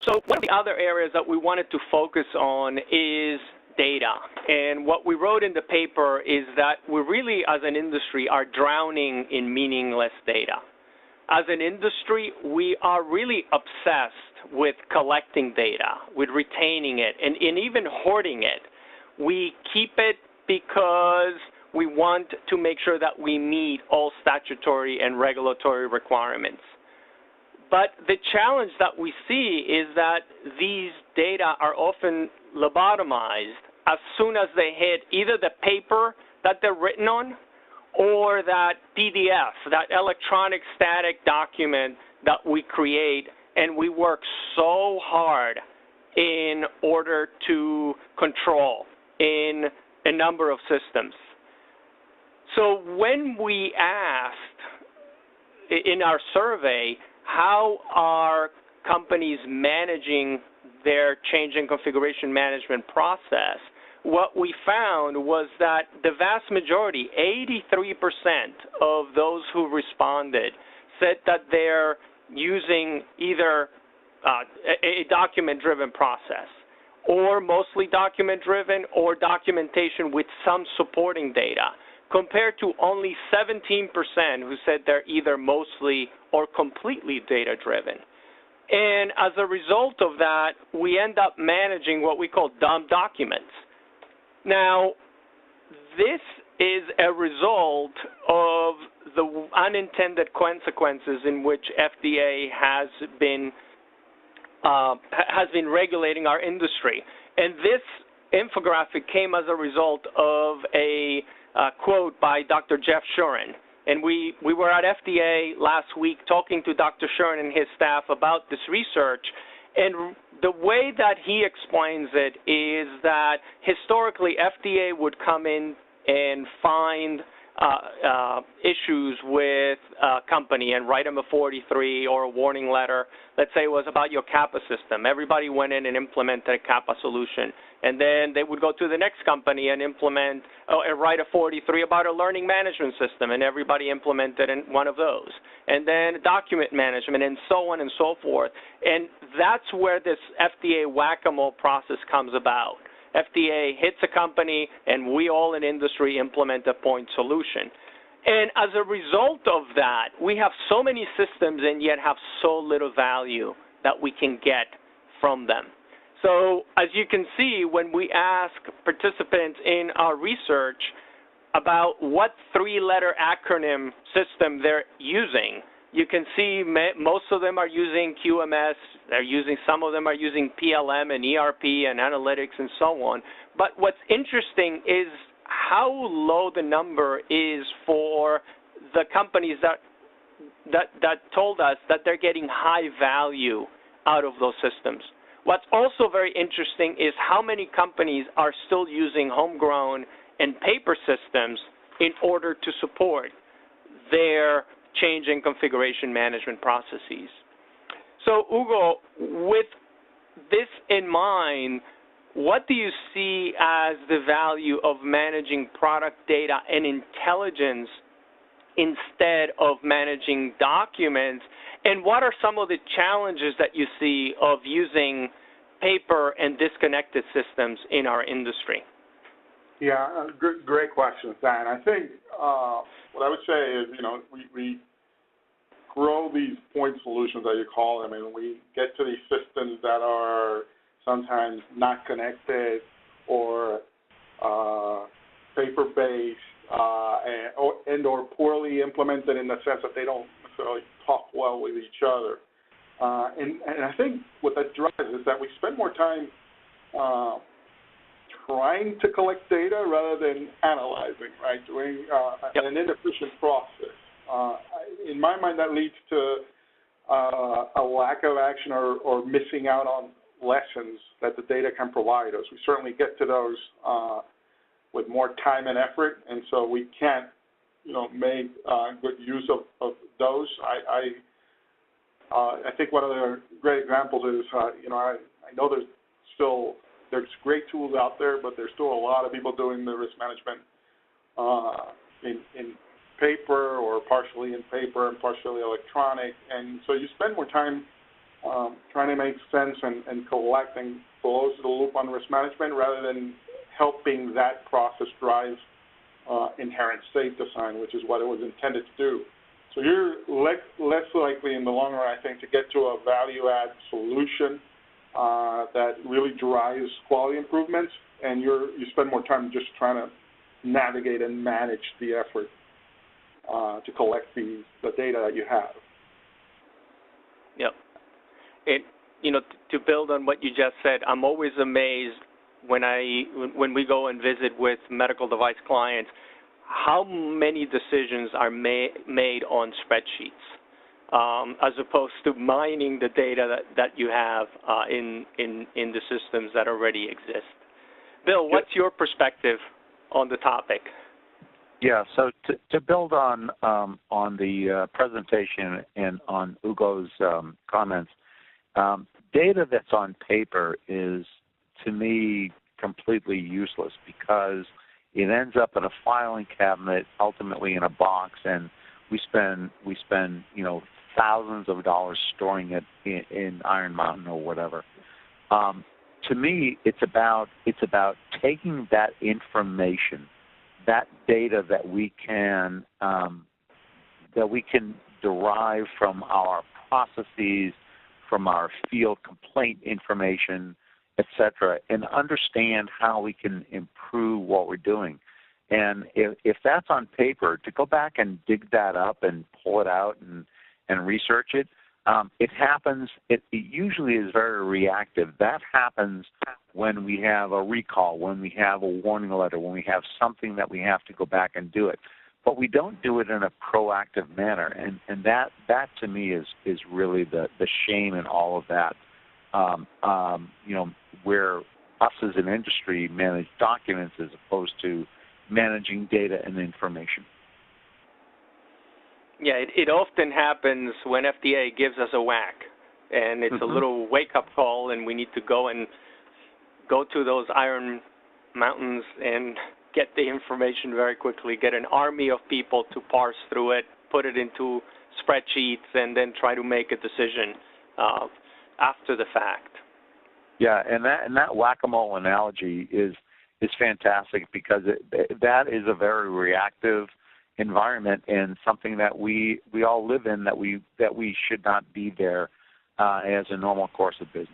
So one of the other areas that we wanted to focus on is data. And what we wrote in the paper is that we really, as an industry, are drowning in meaningless data. As an industry, we are really obsessed with collecting data, with retaining it, and even hoarding it. We keep it because we want to make sure that we meet all statutory and regulatory requirements. But the challenge that we see is that these data are often lobotomized as soon as they hit either the paper that they're written on or that PDF, that electronic static document that we create, and we work so hard in order to control in a number of systems. So when we asked in our survey, how are companies managing their change in configuration management process, what we found was that the vast majority, 83% of those who responded, said that they're using either a document-driven process, or mostly document-driven, or documentation with some supporting data, compared to only 17% who said they're either mostly or completely data-driven. And as a result of that, we end up managing what we call dumb documents. Now, this is a result of the unintended consequences in which FDA has been regulating our industry. And this infographic came as a result of a quote by Dr. Jeff Shuren. And we were at FDA last week talking to Dr. Shuren and his staff about this research. And the way that he explains it is that historically FDA would come in and find issues with a company and write them a 43 or a warning letter. Let's say it was about your CAPA system. Everybody went in and implemented a CAPA solution. And then they would go to the next company and implement and write a 43 about a learning management system, and everybody implemented one of those. And then document management and so on and so forth. And that's where this FDA whack-a-mole process comes about. FDA hits a company, and we all in industry implement a point solution. And as a result of that, we have so many systems and yet have so little value that we can get from them. So as you can see, when we ask participants in our research about what three-letter acronym system they're using, you can see most of them are using QMS. Some of them are using PLM and ERP and analytics and so on. But what's interesting is how low the number is for the companies that told us that they're getting high value out of those systems. What's also very interesting is how many companies are still using homegrown and paper systems in order to support their change in configuration management processes. So, Hugo, with this in mind, what do you see as the value of managing product data and intelligence instead of managing documents? And what are some of the challenges that you see of using paper and disconnected systems in our industry? Yeah, great question, Stan. I think what I would say is, we grow these point solutions that you call them, and we get to these systems that are sometimes not connected or paper-based and or poorly implemented in the sense that they don't necessarily talk well with each other. And I think what that drives is that we spend more time trying to collect data rather than analyzing, right? Doing an inefficient process. In my mind, that leads to a lack of action or missing out on lessons that the data can provide us. We certainly get to those with more time and effort, and so we can't, make good use of those. I think one of the great examples is, I know there's great tools out there, but there's still a lot of people doing the risk management in paper or partially in paper and partially electronic, and so you spend more time trying to make sense and collect and close the loop on risk management rather than helping that process drive inherent state design, which is what it was intended to do. So you're less likely in the long run, I think, to get to a value-add solution that really drives quality improvements, and you spend more time just trying to navigate and manage the effort to collect the data that you have. Yep. To build on what you just said, I'm always amazed when we go and visit with medical device clients, how many decisions are made on spreadsheets, as opposed to mining the data that you have in the systems that already exist. Bill, what's your perspective on the topic? Yeah, so to build on the presentation and on Ugo's comments, data that's on paper is, to me, completely useless because it ends up in a filing cabinet, ultimately in a box, and we spend thousands of dollars storing it in Iron Mountain or whatever. To me, it's about taking that information, that data that we can derive from our processes, from our field complaint information, et cetera, and understand how we can improve what we're doing. And if that's on paper, to go back and dig that up and pull it out and research it, it happens, it usually is very reactive. That happens when we have a recall, when we have a warning letter, when we have something that we have to go back and do it. But we don't do it in a proactive manner, and that to me is really the shame in all of that. Where us as an industry manage documents as opposed to managing data and information. Yeah, it often happens when FDA gives us a whack, and it's a little wake-up call, and we need to go to those Iron Mountains and get the information very quickly, get an army of people to parse through it, put it into spreadsheets, and then try to make a decision after the fact. Yeah, and that whack-a-mole analogy is fantastic because that is a very reactive environment and something that we all live in that we should not be there as a normal course of business.